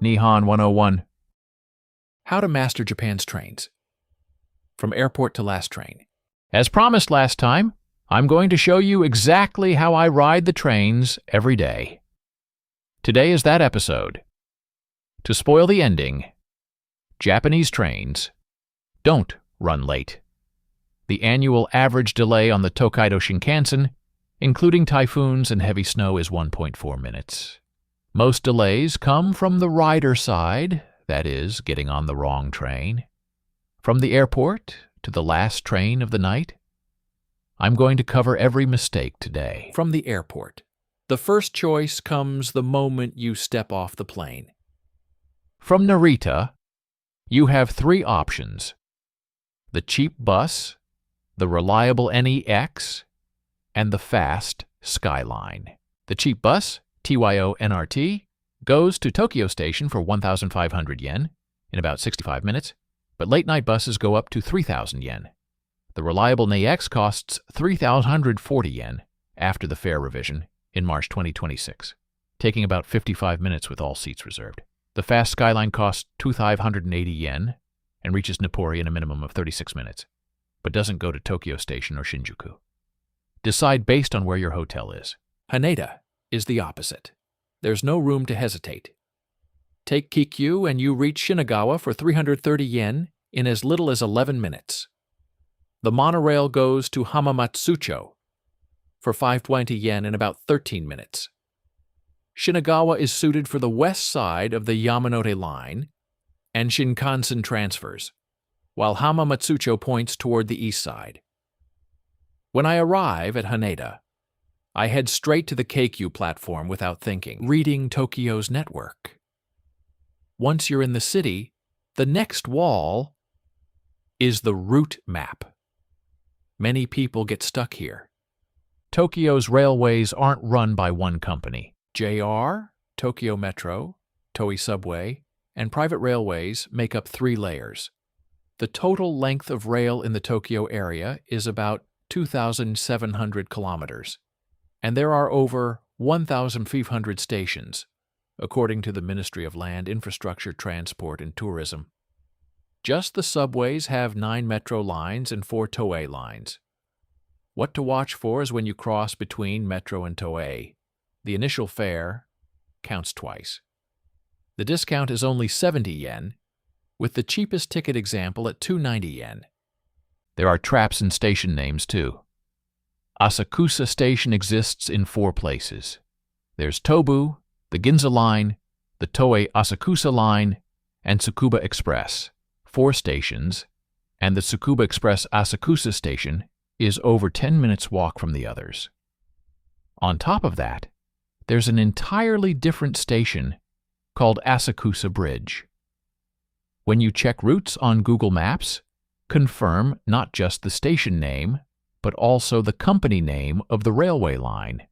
Nihon 101. How to master Japan's trains. From airport to last train. As promised last time, I'm going to show you exactly how I ride the trains every day. Today is that episode. To spoil the ending, Japanese trains don't run late. The annual average delay on the Tokaido Shinkansen, including typhoons and heavy snow, is 1.4 minutes. Most delays come from the rider side, that is, getting on the wrong train. From the airport to the last train of the night, I'm going to cover every mistake today. From the airport. The first choice comes the moment you step off the plane. From Narita, you have three options: the cheap bus, the reliable NEX, and the fast Skyline. The cheap bus, TYO NRT, goes to Tokyo Station for 1,500 yen in about 65 minutes, but late-night buses go up to 3,000 yen. The reliable NEX costs 3,140 yen after the fare revision in March 2026, taking about 55 minutes with all seats reserved. The fast Skyline costs 2,580 yen and reaches Nippori in a minimum of 36 minutes, but doesn't go to Tokyo Station or Shinjuku. Decide based on where your hotel is. Haneda is the opposite. There's no room to hesitate. Take Kikyu and you reach Shinagawa for 330 yen in as little as 11 minutes. The monorail goes to Hamamatsucho for 520 yen in about 13 minutes. Shinagawa is suited for the west side of the Yamanote line and Shinkansen transfers, while Hamamatsucho points toward the east side. When I arrive at Haneda, I head straight to the Keikyu platform without thinking, reading Tokyo's network. Once you're in the city, the next wall is the route map. Many people get stuck here. Tokyo's railways aren't run by one company. JR, Tokyo Metro, Toei Subway, and private railways make up 3 layers. The total length of rail in the Tokyo area is about 2,700 kilometers, and there are over 1,500 stations, according to the Ministry of Land, Infrastructure, Transport, and Tourism. Just the subways have 9 metro lines and 4 Toei lines. What to watch for is when you cross between Metro and Toei. The initial fare counts twice. The discount is only 70 yen, with the cheapest ticket example at 290 yen. There are traps in station names, too. Asakusa Station exists in 4 places. There's Tobu, the Ginza Line, the Toei Asakusa Line, and Tsukuba Express, 4 stations, and the Tsukuba Express Asakusa Station is over 10 minutes walk from the others. On top of that, there's an entirely different station called Asakusa Bridge. When you check routes on Google Maps, confirm not just the station name, but also the company name of the railway line.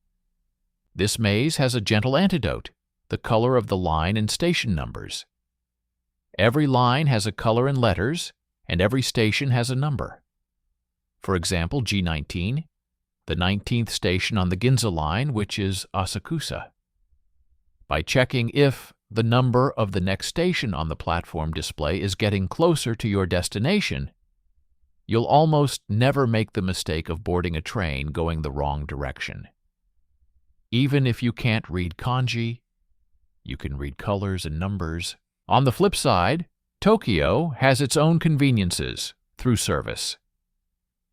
This maze has a gentle antidote, the color of the line and station numbers. Every line has a color and letters, and every station has a number. For example, G19, the 19th station on the Ginza line, which is Asakusa. By checking if the number of the next station on the platform display is getting closer to your destination, you'll almost never make the mistake of boarding a train going the wrong direction. Even if you can't read kanji, you can read colors and numbers. On the flip side, Tokyo has its own conveniences through service.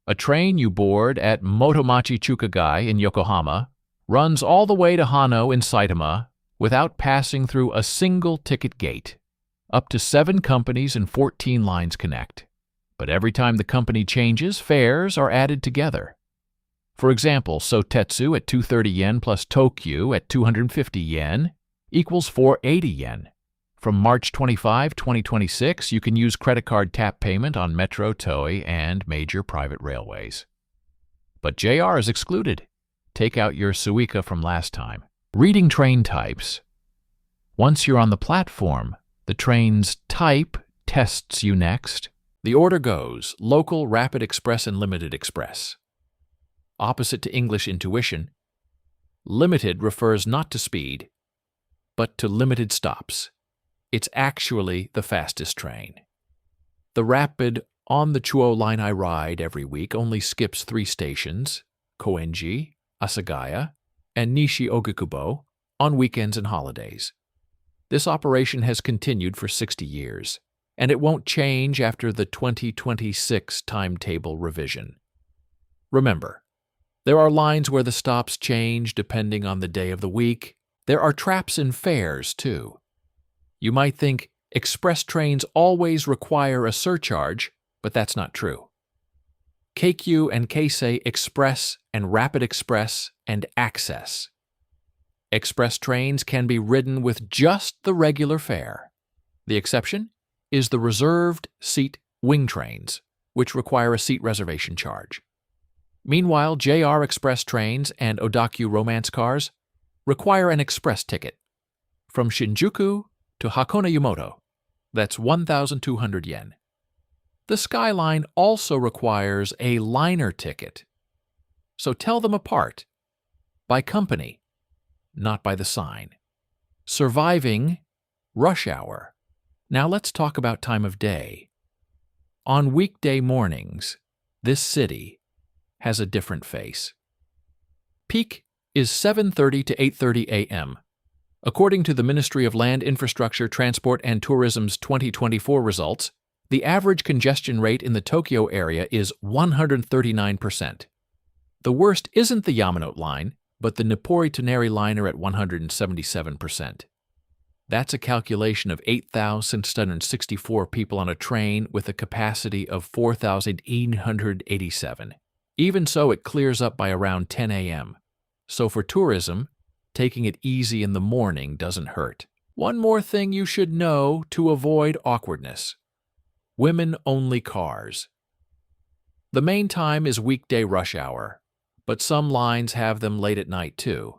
A train you board at Motomachi Chukagai in Yokohama runs all the way to Hano in Saitama without passing through a single ticket gate. Up to 7 companies and 14 lines connect. But every time the company changes, fares are added together. For example, Sotetsu at 230 yen plus Tokyu at 250 yen equals 480 yen. From March 25, 2026, you can use credit card tap payment on Metro, Toei, and major private railways. But JR is excluded. Take out your Suica from last time. Reading train types. Once you're on the platform, the train's type tests you next. The order goes local, rapid express, and limited express. Opposite to English intuition, limited refers not to speed, but to limited stops. It's actually the fastest train. The rapid on the Chuo line I ride every week only skips 3 stations, Koenji, Asagaya, and Nishi-Ogikubo, on weekends and holidays. This operation has continued for 60 years, and it won't change after the 2026 timetable revision. Remember, there are lines where the stops change depending on the day of the week. There are traps in fares, too. You might think express trains always require a surcharge, but that's not true. Keikyu and Keisei Express and Rapid Express and Access. Express trains can be ridden with just the regular fare. The exception is the reserved seat wing trains, which require a seat reservation charge. Meanwhile, JR Express trains and Odakyu romance cars require an express ticket. From Shinjuku to Hakone Yumoto, that's 1,200 yen. The Skyline also requires a liner ticket. So tell them apart. By company, not by the sign. Surviving rush hour. Now let's talk about time of day. On weekday mornings, this city has a different face. Peak is 7:30 to 8:30 a.m. According to the Ministry of Land, Infrastructure, Transport, and Tourism's 2024 results, the average congestion rate in the Tokyo area is 139%. The worst isn't the Yamanote line, but the Nippori-Toneri liner at 177%. That's a calculation of 8,664 people on a train with a capacity of 4,887. Even so, it clears up by around 10 a.m. So for tourism, taking it easy in the morning doesn't hurt. One more thing you should know to avoid awkwardness. Women-only cars. The main time is weekday rush hour, but some lines have them late at night too.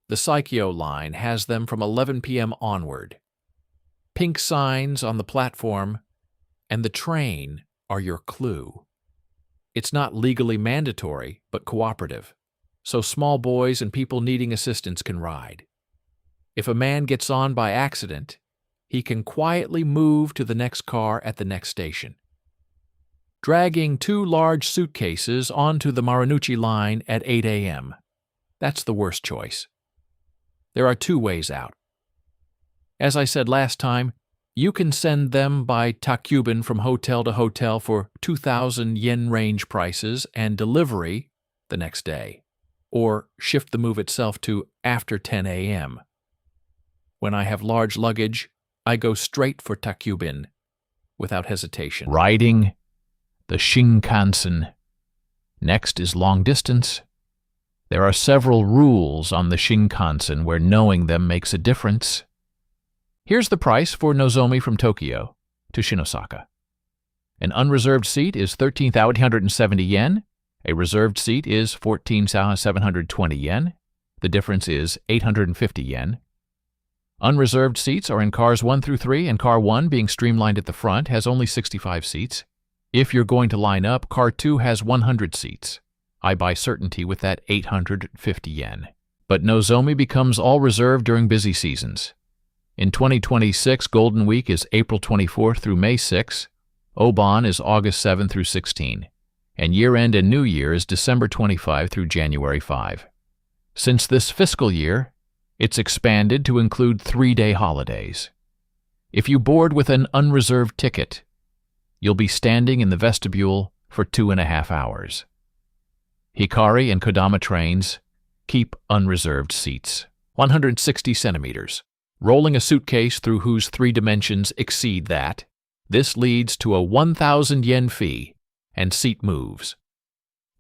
The Saikyo line has them from 11 p.m. onward. Pink signs on the platform and the train are your clue. It's not legally mandatory, but cooperative, so small boys and people needing assistance can ride. If a man gets on by accident, he can quietly move to the next car at the next station. Dragging 2 large suitcases onto the Marunouchi line at 8 a.m. That's the worst choice. There are 2 ways out. As I said last time, you can send them by Takyuban from hotel to hotel for 2,000 yen range prices and delivery the next day, or shift the move itself to after 10 a.m. When I have large luggage, I go straight for Takyuban without hesitation. Riding the Shinkansen. Next is long distance. There are several rules on the Shinkansen where knowing them makes a difference. Here's the price for Nozomi from Tokyo to Shinosaka. An unreserved seat is 13,870 yen. A reserved seat is 14,720 yen. The difference is 850 yen. Unreserved seats are in cars 1 through 3, and car 1, being streamlined at the front, has only 65 seats. If you're going to line up, car 2 has 100 seats. I buy certainty with that 850 yen. But Nozomi becomes all reserved during busy seasons. In 2026, Golden Week is April 24 through May 6, Obon is August 7 through 16, and year-end and New Year is December 25 through January 5. Since this fiscal year, it's expanded to include 3-day holidays. If you board with an unreserved ticket, you'll be standing in the vestibule for 2.5 hours. Hikari and Kodama trains keep unreserved seats. 160 centimeters. Rolling a suitcase through whose 3 dimensions exceed that, this leads to a 1,000 yen fee and seat moves.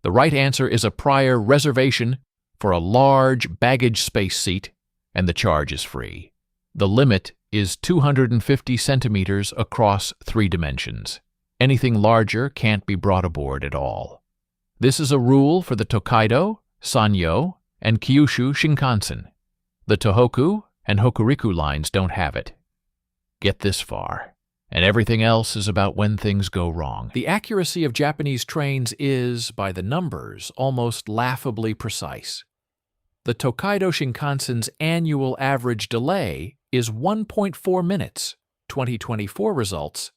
The right answer is a prior reservation for a large baggage space seat, and the charge is free. The limit is 250 centimeters across 3 dimensions. Anything larger can't be brought aboard at all. This is a rule for the Tokaido, Sanyo, and Kyushu Shinkansen. The Tohoku and Hokuriku lines don't have it. Get this far, and everything else is about when things go wrong. The accuracy of Japanese trains is, by the numbers, almost laughably precise. The Tokaido Shinkansen's annual average delay is 1.4 minutes, 2024 results,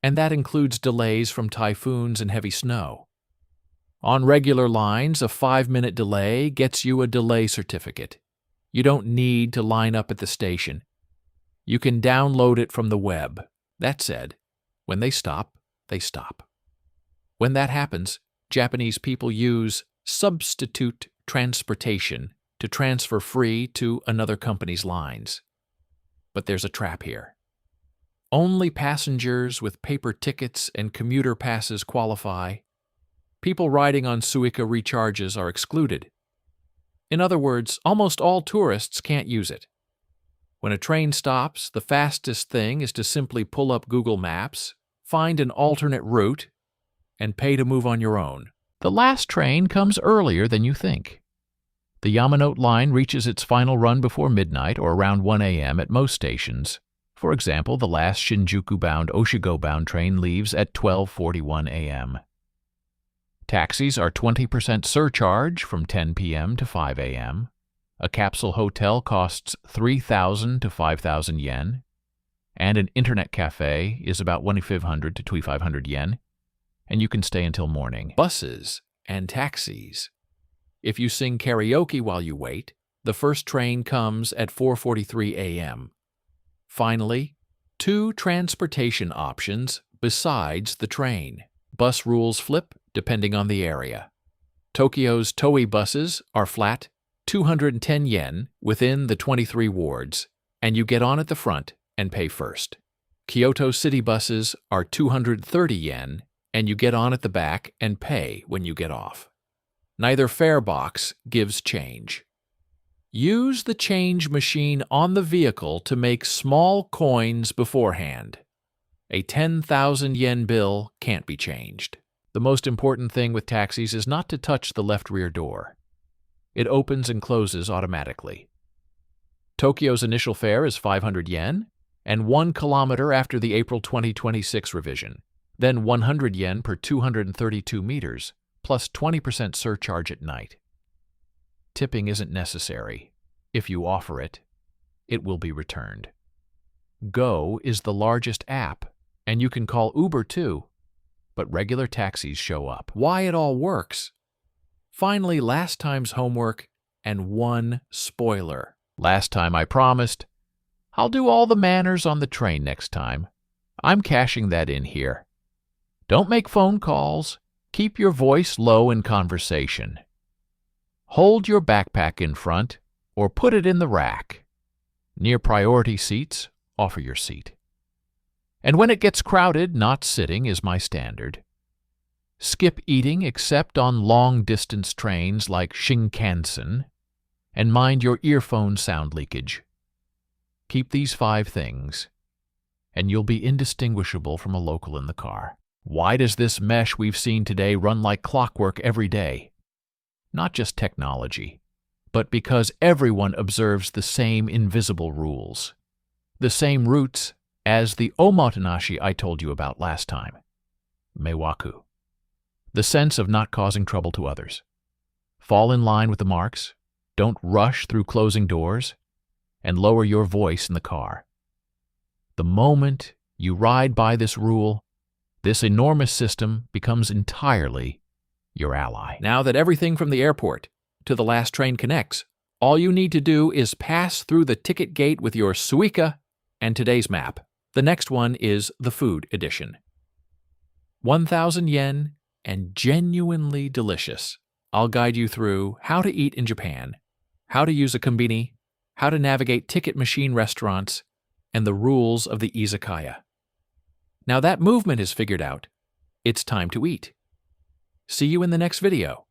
and that includes delays from typhoons and heavy snow. On regular lines, a 5-minute delay gets you a delay certificate. You don't need to line up at the station. You can download it from the web. That said, when they stop, they stop. When that happens, Japanese people use substitute transportation to transfer free to another company's lines. But there's a trap here. Only passengers with paper tickets and commuter passes qualify. People riding on Suica recharges are excluded. In other words, almost all tourists can't use it. When a train stops, the fastest thing is to simply pull up Google Maps, find an alternate route, and pay to move on your own. The last train comes earlier than you think. The Yamanote line reaches its final run before midnight or around 1 a.m. at most stations. For example, the last Shinjuku-bound Oshigo-bound train leaves at 12:41 a.m. Taxis are 20% surcharge from 10 p.m. to 5 a.m. A capsule hotel costs 3,000 to 5,000 yen, and an internet cafe is about 2,500 to 2,500 yen, and you can stay until morning. Buses and taxis. If you sing karaoke while you wait, the first train comes at 4:43 a.m. Finally, 2 transportation options besides the train. Bus rules flip depending on the area. Tokyo's Toei buses are flat 210 yen within the 23 wards, and you get on at the front and pay first. Kyoto city buses are 230 yen, and you get on at the back and pay when you get off. Neither fare box gives change. Use the change machine on the vehicle to make small coins beforehand. A 10,000 yen bill can't be changed. The most important thing with taxis is not to touch the left rear door. It opens and closes automatically. Tokyo's initial fare is 500 yen, and 1 kilometer after the April 2026 revision, then 100 yen per 232 meters, plus 20% surcharge at night. Tipping isn't necessary. If you offer it, it will be returned. Go is the largest app, and you can call Uber too, but regular taxis show up. Why it all works. Finally, last time's homework and one spoiler. Last time I promised, I'll do all the manners on the train next time. I'm cashing that in here. Don't make phone calls. Keep your voice low in conversation. Hold your backpack in front or put it in the rack. Near priority seats, offer your seat. And when it gets crowded, not sitting is my standard. Skip eating except on long-distance trains like Shinkansen, and mind your earphone sound leakage. Keep these 5 things, and you'll be indistinguishable from a local in the car. Why does this mesh we've seen today run like clockwork every day? Not just technology, but because everyone observes the same invisible rules, the same routes as the omotenashi I told you about last time. Meiwaku. The sense of not causing trouble to others. Fall in line with the marks, don't rush through closing doors, and lower your voice in the car. The moment you ride by this rule, this enormous system becomes entirely your ally. Now that everything from the airport to the last train connects, all you need to do is pass through the ticket gate with your Suica and today's map. The next one is the food edition. 1,000 yen and genuinely delicious. I'll guide you through how to eat in Japan, how to use a kombini, how to navigate ticket machine restaurants, and the rules of the izakaya. Now that movement is figured out, it's time to eat. See you in the next video.